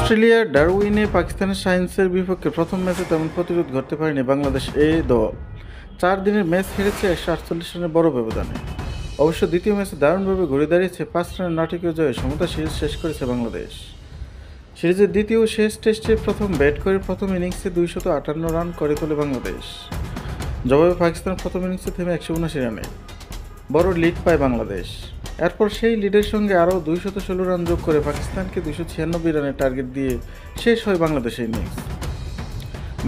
অস্ট্রেলিয়ার ডারউইনে পাকিস্তানের শাহিনসের বিপক্ষে প্রথম ম্যাচে তেমন প্রতিরোধ করতে পারেনি বাংলাদেশ এ দল। 4 দিনের ম্যাচ হেরেছে 148 রানের বড় ব্যবধানে। অবশ্য দ্বিতীয় ম্যাচে দারুণভাবে ঘুরে দাঁড়িয়েছে 5 রানের নাটকীয় জয়ে সমতা সিরিজ শেষ করেছে বাংলাদেশ। সিরিজের দ্বিতীয় ও শেষ টেস্টে প্রথম ব্যাট করে প্রথম ইনিংসে 258 রান করে তোলে বাংলাদেশ। জবাবে পাকিস্তান প্রথম ইনিংসে থেমে 179 রানে বড় লিড পায় বাংলাদেশ। এরপর সেই লিডের সঙ্গে আরও 216 রান যোগ করে পাকিস্তানকে 296 রানের টার্গেট দিয়ে শেষ হয় বাংলাদেশের ইনিংস।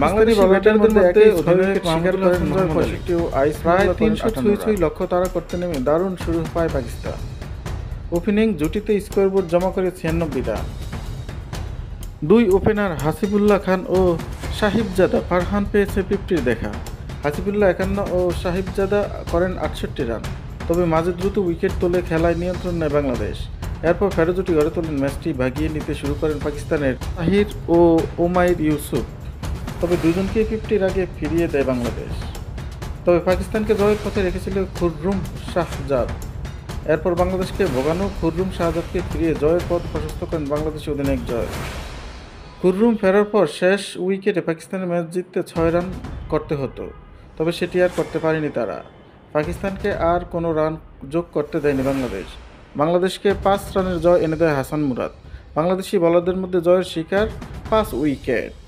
বাংলাদেশি ব্যাটারদের মধ্যে অধিনায়ক শিকার করেন মোহাম্মদ আলী ও আইস প্রায় 300 লক্ষ্য তাড়া করতে নেমে দারুণ শুরু পায় পাকিস্তান। ওপেনিং জুটিতে স্কোরবোর্ড জমা করে 96 রান। দুই ওপেনার হাসিবুল্লাহ খান ও সাহিবজাদা ফারহান পেয়েছে 50 দেখা। হাসিবুল্লাহ 51 ও সাহিবজাদা করেন 68 রান। তবে মাঝে দ্রুত উইকেট তুলে খেলায় নিয়ন্ত্রণ নেয় বাংলাদেশ। এরপর ফেরো জুটি গড়ে তোলেন, ম্যাচটি ভাগিয়ে নিতে শুরু করেন পাকিস্তানের তাহির ও ওমাইর ইউসুফ। তবে দুজনকেই 50-র আগে ফিরিয়ে দেয় বাংলাদেশ। তবে পাকিস্তানকে জয়ের পথে রেখেছিল খুররুম শাহজাদ। এরপর বাংলাদেশকে ভোগানো খুররুম শাহজাদকে ফিরিয়ে জয়ের পথ প্রশস্ত করেন বাংলাদেশি অধিনায়ক জয়। খুররুম ফেরার পর শেষ উইকেটে পাকিস্তানের ম্যাচ জিততে 6 রান করতে হতো, তবে সেটি আর করতে পারেনি তারা। পাকিস্তানকে আর কোনো রান যোগ করতে দেয়নি বাংলাদেশ। বাংলাদেশকে 5 রানের জয় এনে দেয় হাসান মুরাদ। বাংলাদেশি বোলারদের মধ্যে জয়ের শিকার 5 উইকেট।